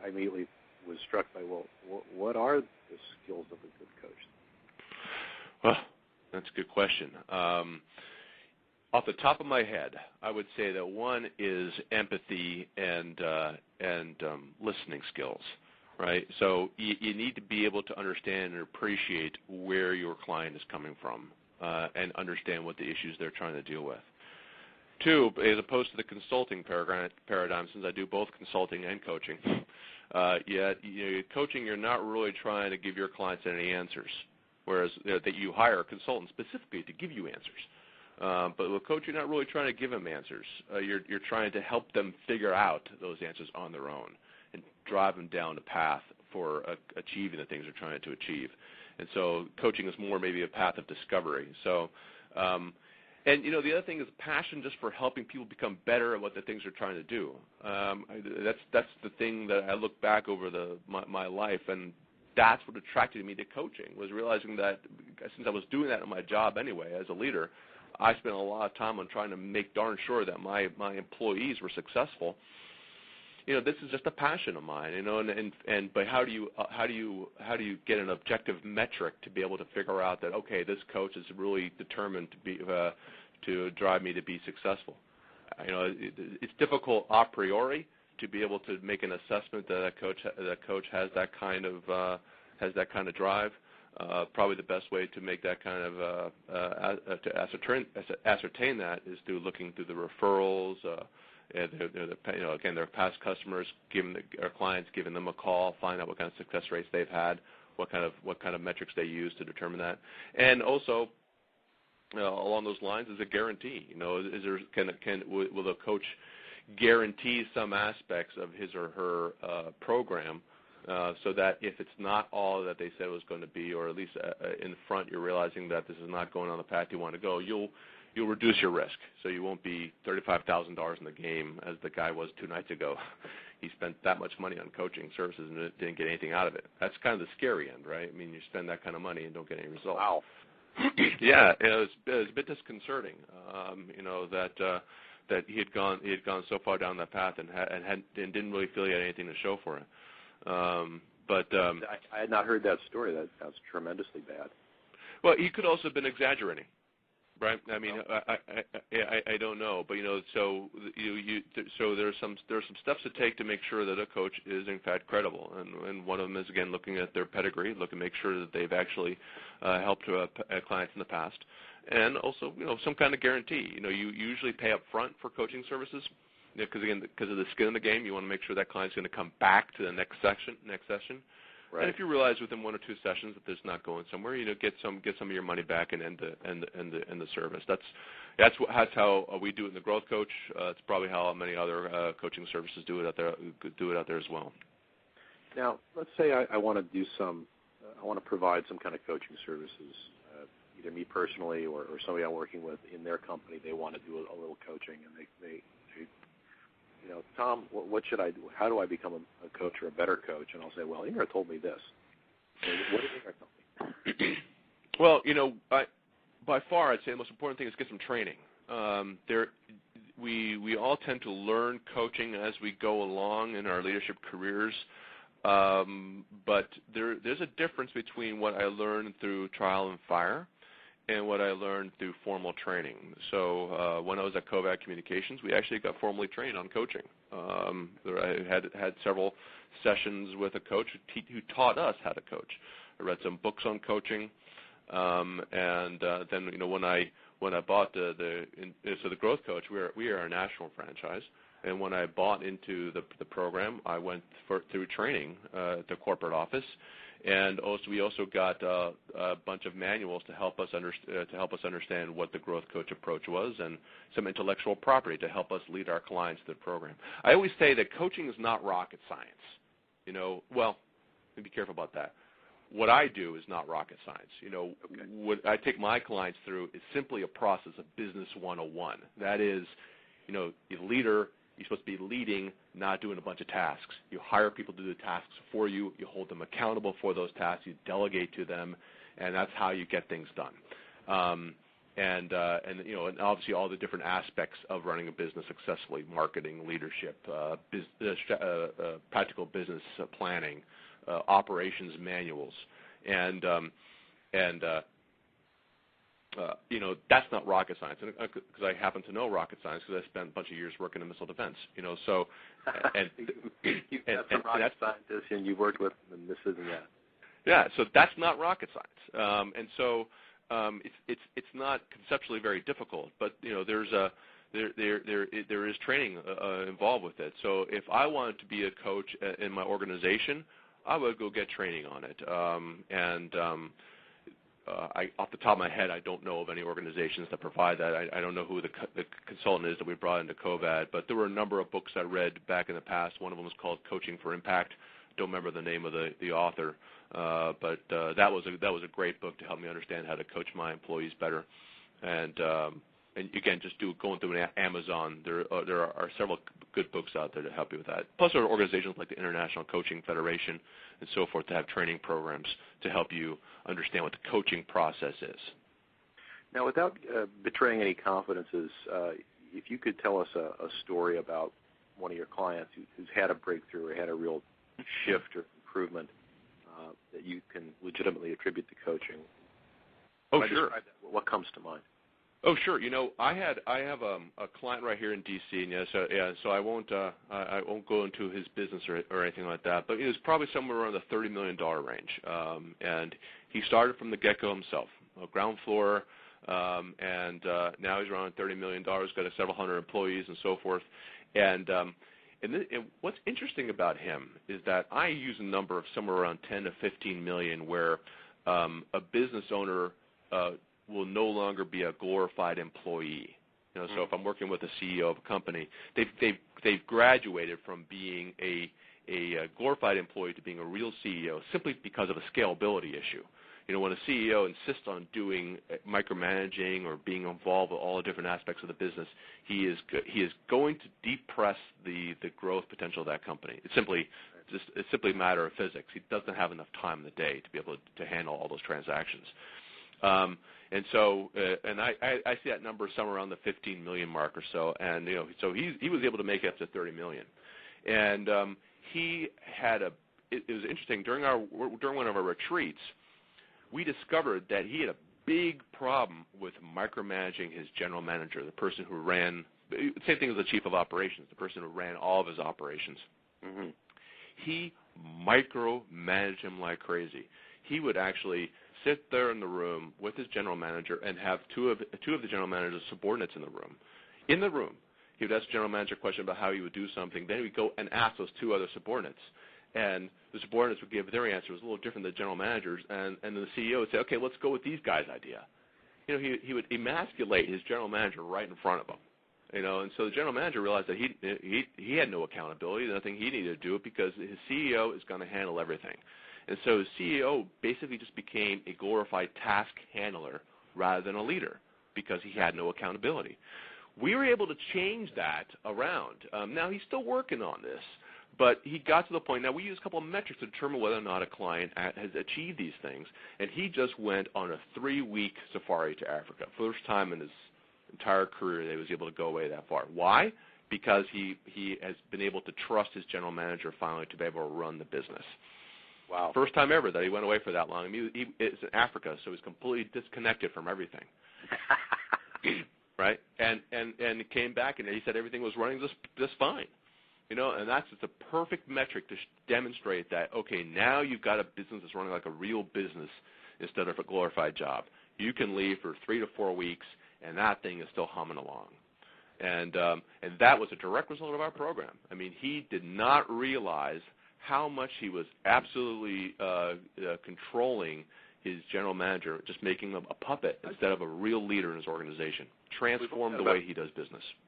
I immediately was struck by, well, what are the skills of a good coach? Well, that's a good question. Off the top of my head, I would say that one is empathy and listening skills, right? So you need to be able to understand and appreciate where your client is coming from and understand what the issues they're trying to deal with. Two, as opposed to the consulting paradigm, since I do both consulting and coaching, coaching, you're not really trying to give your clients any answers, whereas that you hire a consultant specifically to give you answers. But with coaching, you're not really trying to give them answers. You're trying to help them figure out those answers on their own and drive them down the path for achieving the things they're trying to achieve. And so coaching is more maybe a path of discovery. So, and, the other thing is passion just for helping people become better at what the things they're trying to do. That's the thing that I look back over my life, and that's what attracted me to coaching, was realizing that since I was doing that in my job anyway as a leader, I spent a lot of time on trying to make darn sure that my employees were successful. This is just a passion of mine, but how do you get an objective metric to be able to figure out that, okay, this coach is really determined to drive me to be successful? It's difficult a priori to be able to make an assessment that a coach has that kind of drive. Probably the best way to make that kind of to ascertain that is through looking through the referrals. Again, their past customers, our clients, giving them a call, find out what kind of success rates they've had, what kind of metrics they use to determine that, and also along those lines is a guarantee. Will the coach guarantee some aspects of his or her program so that if it's not all that they said it was going to be, or at least in the front you're realizing that this is not going on the path you want to go, you'll reduce your risk, so you won't be $35,000 in the game as the guy was 2 nights ago. He spent that much money on coaching services and didn't get anything out of it. That's kind of the scary end, right? I mean, you spend that kind of money and don't get any results. Wow. Yeah, it was a bit disconcerting, that he had gone so far down that path and didn't really feel he had anything to show for it. I had not heard that story. That's tremendously bad. Well, he could also have been exaggerating. Right. I mean, I don't know, but so there's some steps to take to make sure that a coach is in fact credible, and one of them is again looking at their pedigree, to make sure that they've actually helped clients in the past, and also some kind of guarantee. You usually pay up front for coaching services because of the skin in the game. You want to make sure that client's going to come back to the next session. Right. And if you realize within 1 or 2 sessions that there's not going somewhere, get some of your money back and end the service. That's how we do it in the Growth Coach. It's probably how many other coaching services do it out there as well. Now, let's say I want to provide some kind of coaching services, either me personally or somebody I'm working with in their company. They want to do a little coaching, and they Tom, what should I do? How do I become a coach or a better coach? And I'll say, well, Ingar told me this. What did Ingar tell me? Well, by far, I'd say the most important thing is get some training. We all tend to learn coaching as we go along in our leadership careers, but there's a difference between what I learned through trial and fire and what I learned through formal training. So when I was at Kovac Communications, we actually got formally trained on coaching. I had several sessions with a coach who taught us how to coach. I read some books on coaching, and then when I bought the Growth Coach, we are a national franchise. And when I bought into the program, I went through training at the corporate office. And we also got a bunch of manuals to help us understand what the Growth Coach approach was, and some intellectual property to help us lead our clients through the program. I always say that coaching is not rocket science. Well, let me be careful about that. What I do is not rocket science. What I take my clients through is simply a process of business 101. That is, a leader. You're supposed to be leading, not doing a bunch of tasks. You hire people to do the tasks for you. You hold them accountable for those tasks. You delegate to them, and that's how you get things done. and and obviously all the different aspects of running a business successfully: marketing, leadership, practical business planning, operations manuals, and that's not rocket science, because I happen to know rocket science because I spent a bunch of years working in missile defense. So and you've got some rocket scientists and you've worked with them, and this isn't that. Yeah, so that's not rocket science, and so it's not conceptually very difficult, but there is training involved with it. So if I wanted to be a coach in my organization, I would go get training on it, off the top of my head, I don't know of any organizations that provide that. I don't know who the consultant is that we brought into COVID, but there were a number of books I read back in the past. One of them was called Coaching for Impact. Don't remember the name of the author, but that was a great book to help me understand how to coach my employees better. And again, just going through Amazon, there are several good books out there to help you with that. Plus, there are organizations like the International Coaching Federation and so forth to have training programs to help you understand what the coaching process is. Now, without betraying any confidences, if you could tell us a story about one of your clients who's had a breakthrough or had a real shift or improvement that you can legitimately attribute to coaching. Oh, sure. What comes to mind? Oh, sure. I have a client right here in D.C. and so I won't go into his business or anything like that, but it was probably somewhere around the $30 million range, and he started from the get-go himself, ground floor, and now he's around $30 million, got several hundred employees and so forth, and what's interesting about him is that I use a number of somewhere around 10 to 15 million, where a business owner will no longer be a glorified employee. So if I'm working with a CEO of a company, they've graduated from being a glorified employee to being a real CEO simply because of a scalability issue. When a CEO insists on doing micromanaging or being involved with all the different aspects of the business, he is going to depress the growth potential of that company. It's simply a matter of physics. He doesn't have enough time in the day to be able to handle all those transactions. And so I see that number somewhere around the 15 million mark or so, and so he was able to make it up to 30 million, and he had it was interesting during one of our retreats. We discovered that he had a big problem with micromanaging his general manager, the person who ran, same thing as the chief of operations, the person who ran all of his operations. Mm-hmm. He micromanaged him like crazy. He would actually sit there in the room with his general manager and have two of the general manager's subordinates in the room. In the room, he would ask the general manager a question about how he would do something. Then he would go and ask those two other subordinates. And the subordinates would give their answer. It was a little different than the general managers. And then the CEO would say, okay, let's go with these guys' idea. He would emasculate his general manager right in front of him. And so the general manager realized that he had no accountability, nothing he needed to do, because his CEO is going to handle everything. And so his CEO basically just became a glorified task handler rather than a leader because he had no accountability. We were able to change that around. Now, he's still working on this, but he got to the point. Now, we use a couple of metrics to determine whether or not a client has achieved these things, and he just went on a 3-week safari to Africa. First time in his entire career that he was able to go away that far. Why? Because he has been able to trust his general manager finally to be able to run the business. Wow. First time ever that he went away for that long. I mean, he is in Africa, so he's completely disconnected from everything. Right? And he came back and he said everything was running just fine. And that's just a perfect metric to demonstrate that, okay, now you've got a business that's running like a real business instead of a glorified job. You can leave for 3 to 4 weeks, and that thing is still humming along. And that was a direct result of our program. I mean, he did not realize how much he was absolutely controlling his general manager, just making him a puppet instead of a real leader in his organization. Transformed the way he does business.